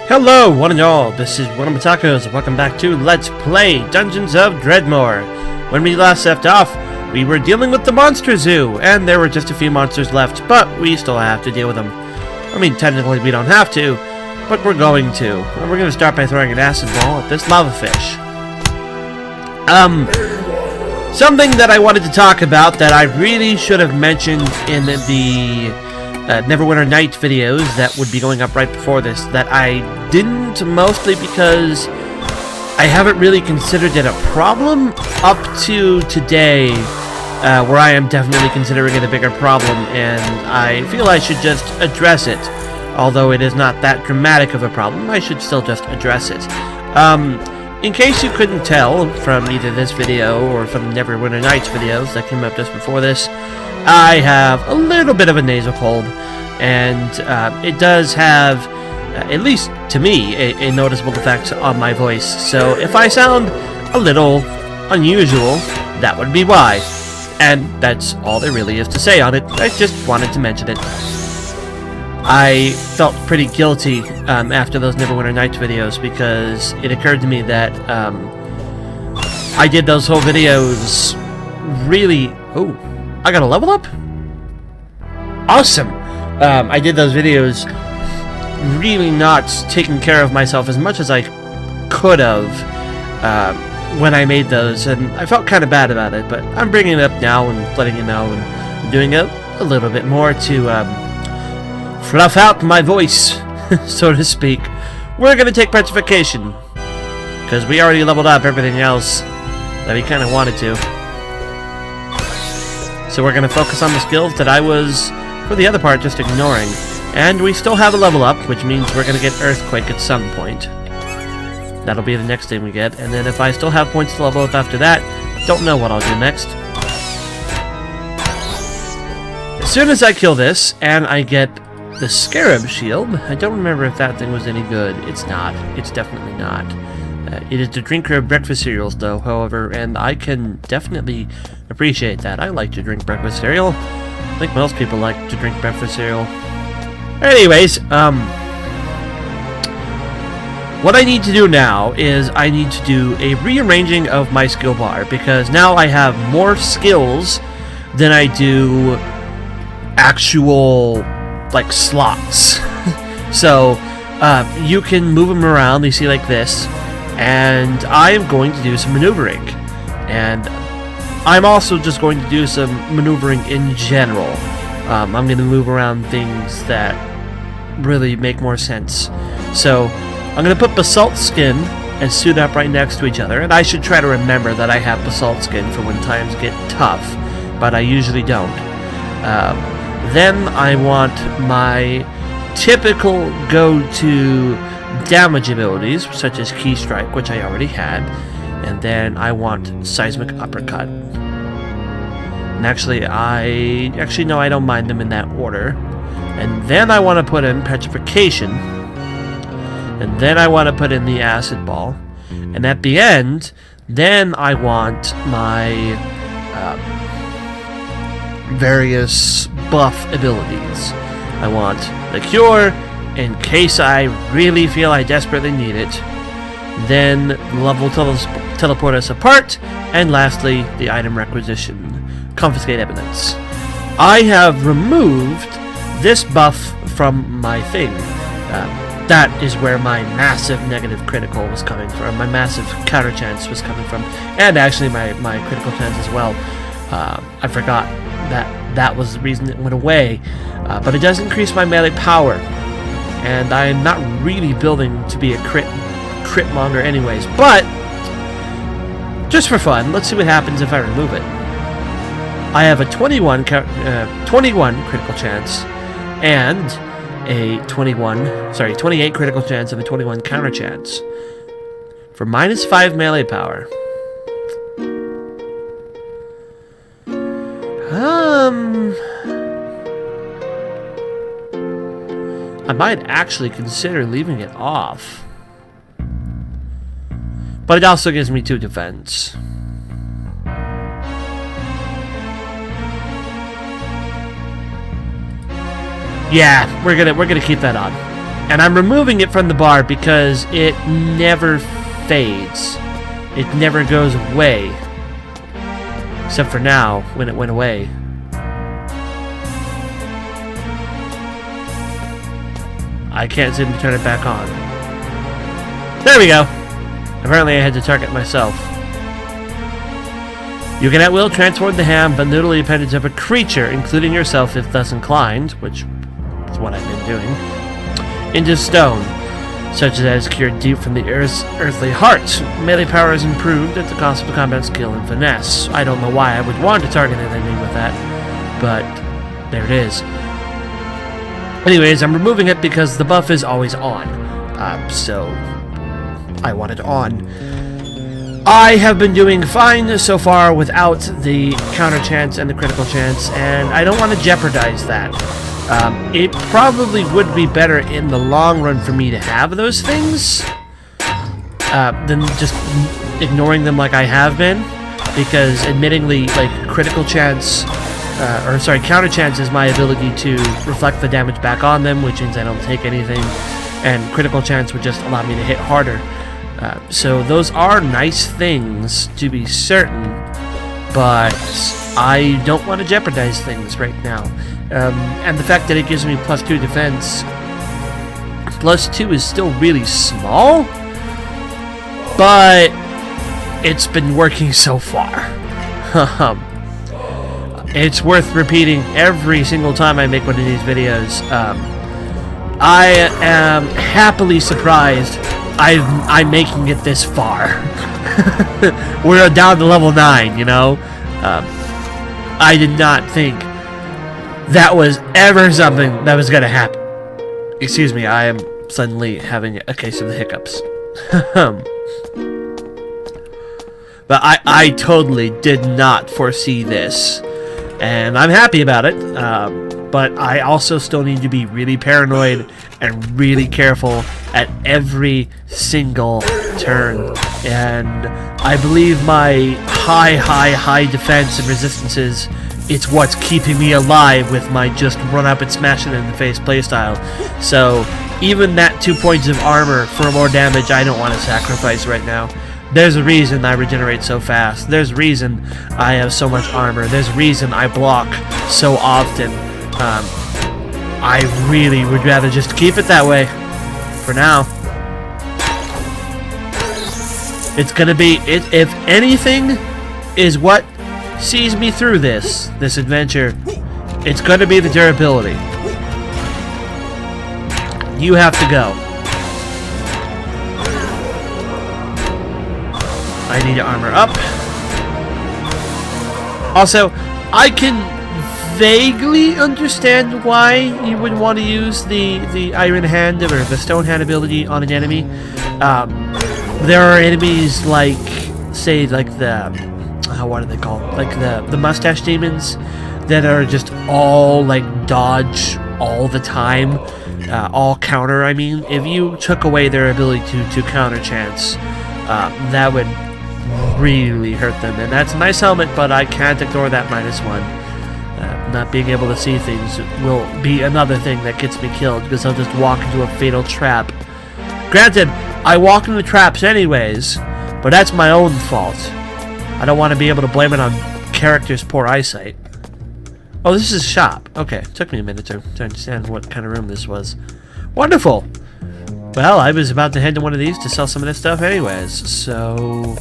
Hello, one and all. This is WellArmedWithTacos, and welcome back to Let's Play Dungeons of Dredmor. When we last left off, we were dealing with the monster zoo, and there were just a few monsters left, but we still have to deal with them. I mean, technically we don't have to, but we're going to. And we're going to start by throwing an acid ball at this lava fish. Something that I wanted to talk about that I really should have mentioned in the Neverwinter Night videos that would be going up right before this, that I didn't, mostly because I haven't really considered it a problem up to today, where I am definitely considering it a bigger problem, and I feel I should just address it. Although it is not that dramatic of a problem, I should still just address it. In case you couldn't tell from either this video or from the Neverwinter Nights videos that came up just before this, I have a little bit of a nasal cold, and it does have, at least to me, a noticeable effect on my voice. So if I sound a little unusual, that would be why. And that's all there really is to say on it. I just wanted to mention it. I felt pretty guilty after those Neverwinter Nights videos, because it occurred to me that I did those whole videos really... Oh, I got a level up? Awesome! I did those videos really not taking care of myself as much as I could have when I made those, and I felt kind of bad about it, but I'm bringing it up now and letting you know, and I'm doing it a little bit more to fluff out my voice, so to speak. We're going to take petrification, because we already leveled up everything else that we kind of wanted to. So we're going to focus on the skills that I was, for the other part, just ignoring. And we still have a level up, which means we're going to get Earthquake at some point. That'll be the next thing we get. And then if I still have points to level up after that, don't know what I'll do next. As soon as I kill this, and I get the Scarab Shield, I don't remember if that thing was any good. It's not. It's definitely not. It is the drinker of breakfast cereals, though, however, and I can definitely appreciate that. I like to drink breakfast cereal. I think most people like to drink breakfast cereal. Anyways, what I need to do now is I need to do a rearranging of my skill bar, because now I have more skills than I do actual, like, slots. So, you can move them around, you see, like this, and I am going to do some maneuvering. And I'm also just going to do some maneuvering in general. I'm going to move around things that really make more sense. So, I'm going to put Basalt Skin and Suit Up right next to each other, and I should try to remember that I have Basalt Skin for when times get tough, but I usually don't. Then I want my typical go-to damage abilities, such as Key Strike, which I already had, and then I want Seismic Uppercut. And actually, no, I don't mind them in that order. And then I want to put in Petrification, and then I want to put in the Acid Ball, and at the end, then I want my various buff abilities. I want the Cure, in case I really feel I desperately need it. Then level teleport us apart, and lastly, the item requisition, confiscate evidence. I have removed this buff from my thing. That is where my massive negative critical was coming from, my massive counter chance was coming from, and actually my critical chance as well. I forgot that was the reason it went away, but it does increase my melee power, and I am not really building to be a crit monger anyways, but just for fun, let's see what happens if I remove it. I have a 21 critical chance and a 28 critical chance of a 21 counter chance for -5 melee power. I might actually consider leaving it off. But it also gives me 2 defense. Yeah, we're gonna keep that on. And I'm removing it from the bar because it never fades. It never goes away. Except for now, when it went away. I can't seem to turn it back on. There we go! Apparently I had to target myself. You can at will transport the ham, but noodly appendage of a creature, including yourself if thus inclined, which is what I've been doing, into stone, such as cured deep from the Earth's earthly heart. Melee power is improved at the cost of combat skill and finesse. I don't know why I would want to target an enemy with that, but there it is. Anyways, I'm removing it because the buff is always on, so I want it on. I have been doing fine so far without the counter chance and the critical chance, and I don't want to jeopardize that. It probably would be better in the long run for me to have those things than just ignoring them like I have been, because admittingly, like, critical chance, counter chance is my ability to reflect the damage back on them, which means I don't take anything, and critical chance would just allow me to hit harder. So those are nice things, to be certain, but I don't want to jeopardize things right now. And the fact that it gives me +2 defense, +2 is still really small, but it's been working so far. It's worth repeating every single time I make one of these videos. I am happily surprised I'm making it this far. We're down to level 9, you know? I did not think that was ever something that was gonna happen. Excuse me, I am suddenly having a case of the hiccups. But I totally did not foresee this. And I'm happy about it. But I also still need to be really paranoid and really careful at every single turn. And I believe my high defense and resistances, it's what's keeping me alive with my just run up and smash it in the face playstyle. So even that 2 points of armor for more damage I don't want to sacrifice right now. There's a reason I regenerate so fast. There's a reason I have so much armor. There's a reason I block so often. I really would rather just keep it that way for now. It's gonna be, if anything is what sees me through this adventure, it's gonna be the durability. You have to go. I need to armor up. Also, I can vaguely understand why you would want to use the Iron Hand or the Stone Hand ability on an enemy. There are enemies like, say, like the what are they called? Like the mustache demons that are just all like dodge all the time, all counter. I mean, if you took away their ability to counter chance, that would really hurt them. And that's a nice helmet, but I can't ignore that -1. Not being able to see things will be another thing that gets me killed, because I'll just walk into a fatal trap. Granted, I walk into traps anyways, but that's my own fault. I don't want to be able to blame it on characters' poor eyesight. Oh, this is a shop. Okay, took me a minute to understand what kind of room this was. Wonderful! Well, I was about to head to one of these to sell some of this stuff anyways, so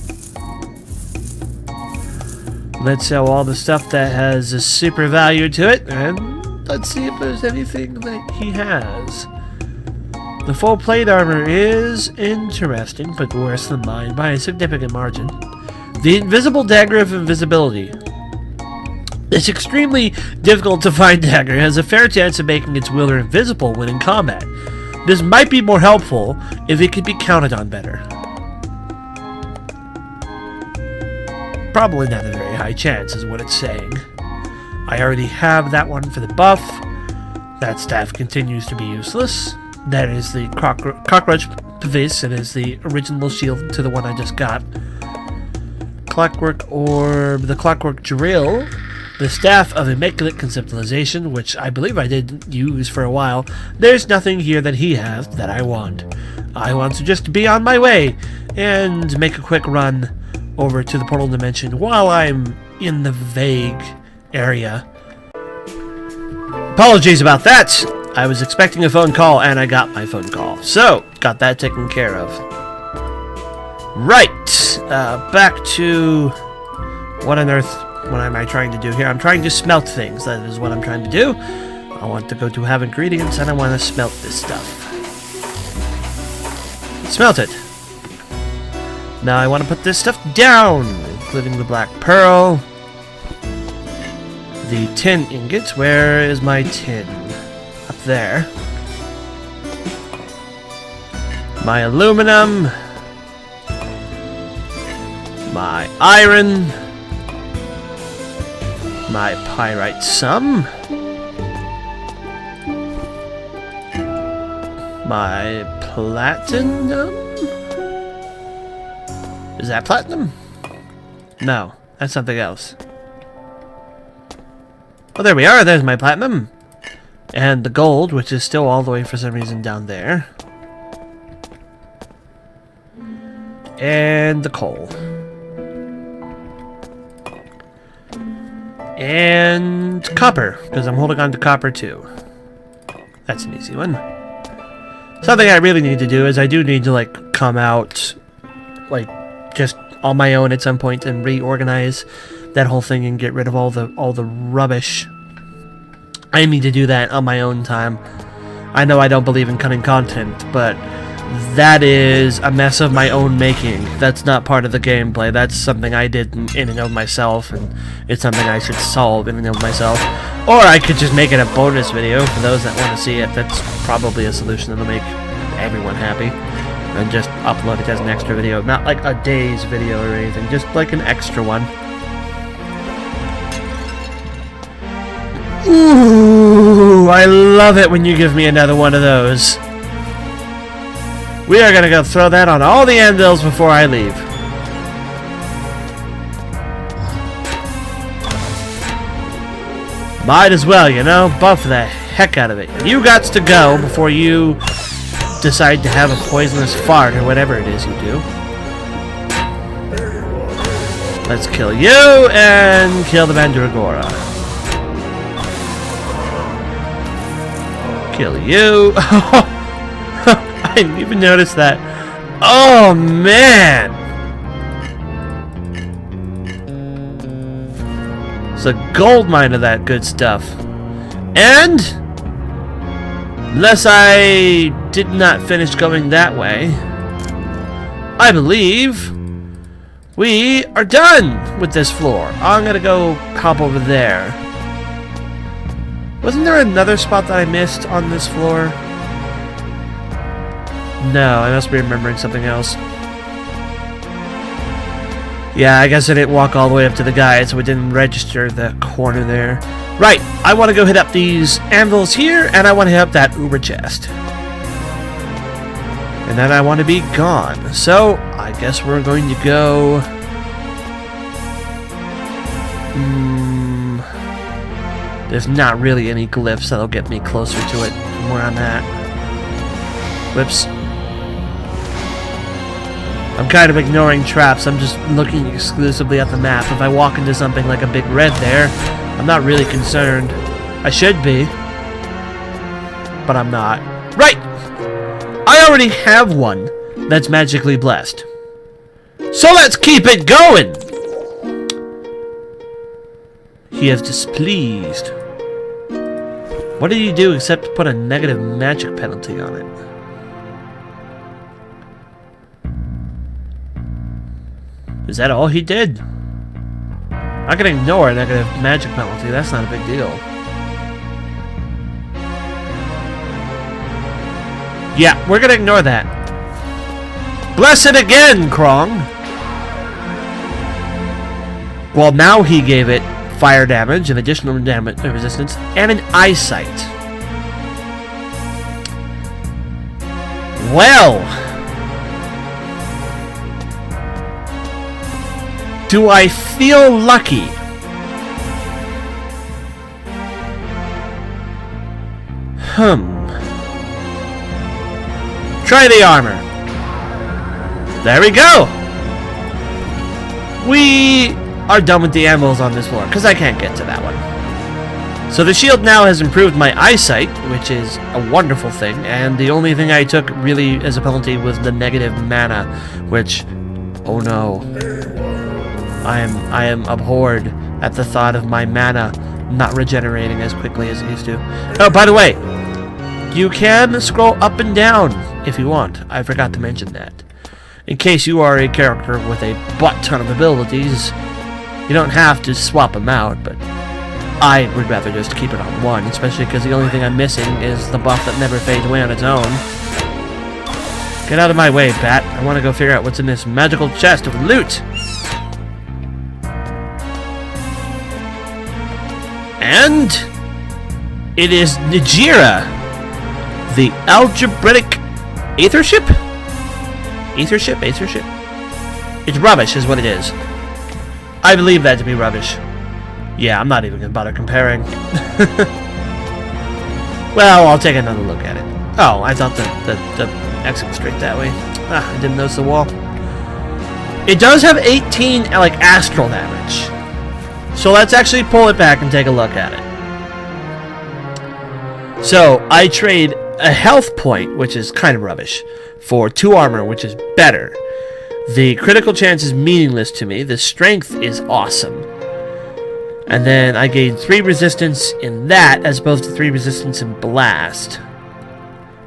let's sell all the stuff that has a super value to it, and let's see if there's anything that he has. The full plate armor is interesting, but worse than mine by a significant margin. The invisible dagger of invisibility. This extremely difficult to find dagger has a fair chance of making its wielder invisible when in combat. This might be more helpful if it could be counted on better. Probably not a very high chance is what it's saying. I already have that one for the buff. That staff continues to be useless. That is the cockroach Pavis, and is the original shield to the one I just got. Clockwork orb, the clockwork drill. the Staff of Immaculate Conceptualization, which I believe I did use for a while. There's nothing here that he has that I want. I want to just be on my way and make a quick run over to the portal dimension while I'm in the vague area. Apologies about that. I was expecting a phone call and I got my phone call. So, got that taken care of. Right. Back to... what on earth... what am I trying to do here? I'm trying to smelt things. That is what I'm trying to do. I want to go to have ingredients and I want to smelt this stuff. Smelt it. Now I want to put this stuff down, including the black pearl. The tin ingots. Where is my tin? Up there. My aluminum. My iron. My pyrite some. My platinum? Is that platinum? No, that's something else. Well, there we are. There's my platinum. And the gold, which is still all the way for some reason down there. And the coal. And copper, because I'm holding on to copper too. That's an easy one. Something I really need to do is I do need to, like, come out, like, just on my own at some point and reorganize that whole thing and get rid of all the rubbish. I need to do that on my own time. I know I don't believe in cutting content, but that is a mess of my own making. That's not part of the gameplay. That's something I did in and of myself, and it's something I should solve in and of myself. Or I could just make it a bonus video for those that want to see it. That's probably a solution that'll make everyone happy. And just upload it as an extra video. Not like a day's video or anything, just like an extra one. Ooh, I love it when you give me another one of those. We are gonna go throw that on all the anvils before I leave. Might as well, you know, buff the heck out of it. You gots to go before you decide to have a poisonous fart or whatever it is you do. Let's kill you and kill the Mandragora. Kill you. I didn't even notice that. Oh, man! It's a gold mine of that good stuff. And, unless I did not finish going that way, I believe we are done with this floor. I'm gonna go hop over there. Wasn't there another spot that I missed on this floor? No, I must be remembering something else. Yeah, I guess I didn't walk all the way up to the guide, so it didn't register the corner there. Right, I want to go hit up these anvils here, and I want to hit up that uber chest. And then I want to be gone. So, I guess we're going to go... There's not really any glyphs that'll get me closer to it from where I'm at. Whoops. I'm kind of ignoring traps. I'm just looking exclusively at the map. If I walk into something like a big red there, I'm not really concerned. I should be. But I'm not. Right! I already have one that's magically blessed. So let's keep it going! He is displeased. What did he do except put a negative magic penalty on it? Is that all he did? I can ignore a negative magic penalty. That's not a big deal. Yeah, we're gonna ignore that. Bless it again, Krong! Well, now he gave it fire damage, and additional damage resistance, and an eyesight. Well... do I feel lucky? Try the armor. There we go! We are done with the animals on this floor, because I can't get to that one. So the shield now has improved my eyesight, which is a wonderful thing, and the only thing I took really as a penalty was the negative mana, which, oh no, I am abhorred at the thought of my mana not regenerating as quickly as it used to. Oh, by the way, you can scroll up and down if you want. I forgot to mention that. In case you are a character with a butt ton of abilities, you don't have to swap them out, but I would rather just keep it on one, especially because the only thing I'm missing is the buff that never fades away on its own. Get out of my way, Bat. I want to go figure out what's in this magical chest of loot. And it is Najira, the algebraic aethership? Aethership? It's rubbish is what it is. I believe that to be rubbish. Yeah, I'm not even going to bother comparing. Well, I'll take another look at it. Oh, I thought the exit was straight that way. Ah, I didn't notice the wall. It does have 18, like, astral damage. So let's actually pull it back and take a look at it. So, I trade a health point, which is kind of rubbish, for 2 armor, which is better. The critical chance is meaningless to me. The strength is awesome. And then I gain 3 resistance in that, as opposed to 3 resistance in blast.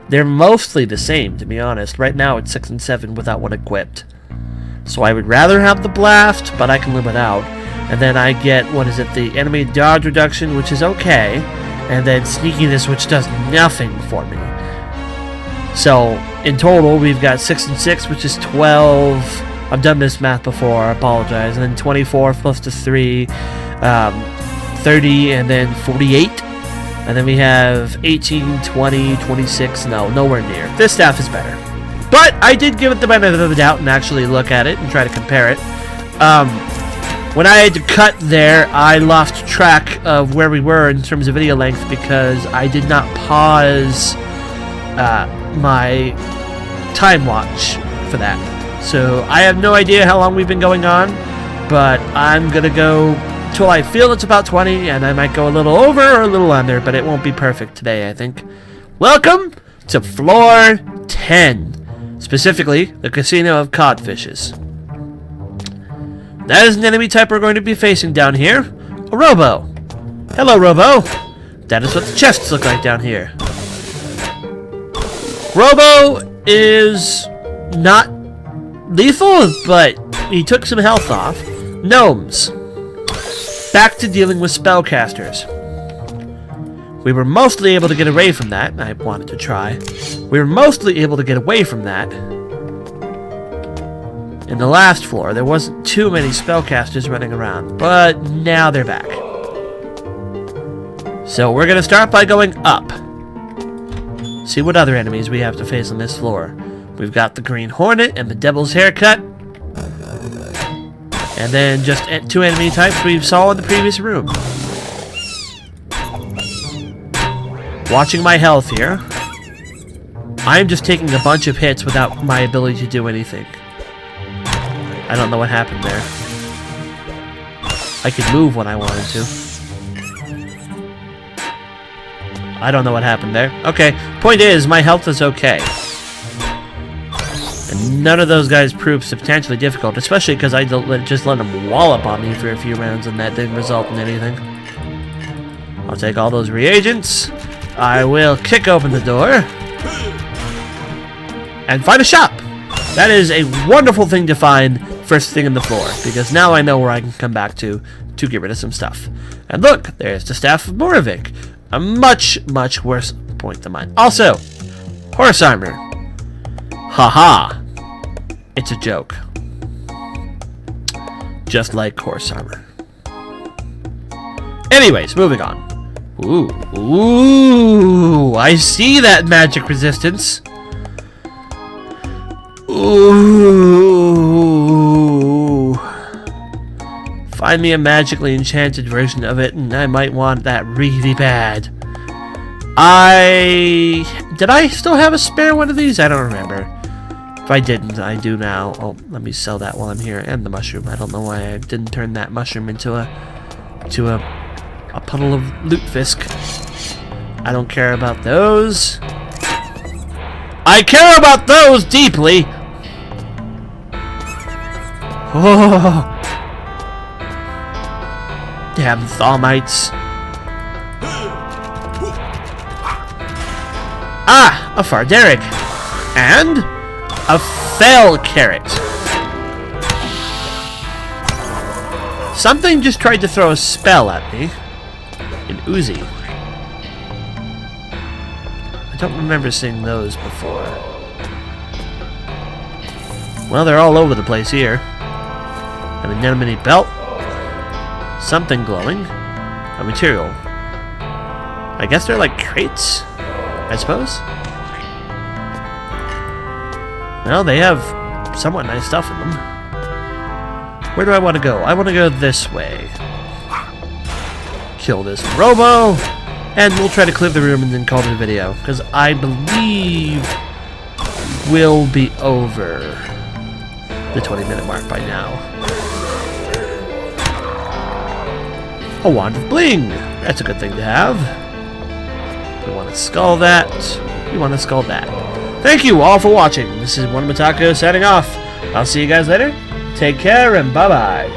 They're mostly the same, to be honest. Right now it's 6 and 7 without one equipped. So I would rather have the blast, but I can live without. And then I get, what is it, the enemy dodge reduction, which is okay. And then sneakiness, which does nothing for me. So, in total, we've got 6 and 6, which is 12. I've done this math before, I apologize. And then 24 plus the 3, 30, and then 48. And then we have 18, 20, 26. No, nowhere near. This staff is better. But I did give it the benefit of the doubt and actually look at it and try to compare it. When I had to cut there, I lost track of where we were in terms of video length because I did not pause my time watch for that. So I have no idea how long we've been going on, but I'm gonna go till I feel it's about 20, and I might go a little over or a little under, but it won't be perfect today, I think. Welcome to floor 10, specifically the Casino of Codfishes. That is an enemy type we're going to be facing down here, a Robo. Hello, Robo. That is what the chests look like down here. Robo is not lethal, but he took some health off. Gnomes. Back to dealing with spellcasters. We were mostly able to get away from that. I wanted to try. We were mostly able to get away from that. In the last floor, there wasn't too many spellcasters running around, but now they're back. So we're going to start by going up. See what other enemies we have to face on this floor. We've got the Green Hornet and the Devil's Haircut. And then just 2 enemy types we saw in the previous room. Watching my health here. I'm just taking a bunch of hits without my ability to do anything. I don't know what happened there. I could move when I wanted to. I don't know what happened there. Okay, point is, my health is okay. And none of those guys proved substantially difficult, especially because I just let them wallop on me for a few rounds and that didn't result in anything. I'll take all those reagents. I will kick open the door. And find a shop! That is a wonderful thing to find first thing in the floor, because now I know where I can come back to get rid of some stuff. And look, there's the Staff of Moravik. A much, much worse point than mine. Also, horse armor. Haha. It's a joke. Just like horse armor. Anyways, moving on. Ooh. Ooh. I see that magic resistance. Ooh. Find me a magically enchanted version of it, and I might want that really bad. Did I still have a spare one of these? I don't remember. If I didn't, I do now. Oh, let me sell that while I'm here. And the mushroom. I don't know why I didn't turn that mushroom into a puddle of lutefisk. I don't care about those. I care about those deeply! Oh! Damn thaumites. Ah! A Farderic! And a Fail Carrot. Something just tried to throw a spell at me. An Uzi. I don't remember seeing those before. Well, they're all over the place here. An anemone belt. Something glowing. A material. I guess they're like crates, I suppose. Well, they have somewhat nice stuff in them. Where do I want to go? I want to go this way. Kill this robo. And we'll try to clear the room and then call it a video. Because I believe we'll be over the 20-minute mark by now. A wand of bling. That's a good thing to have. We want to skull that. We want to skull that. Thank you all for watching. This is WellArmedWithTacos signing off. I'll see you guys later. Take care and bye-bye.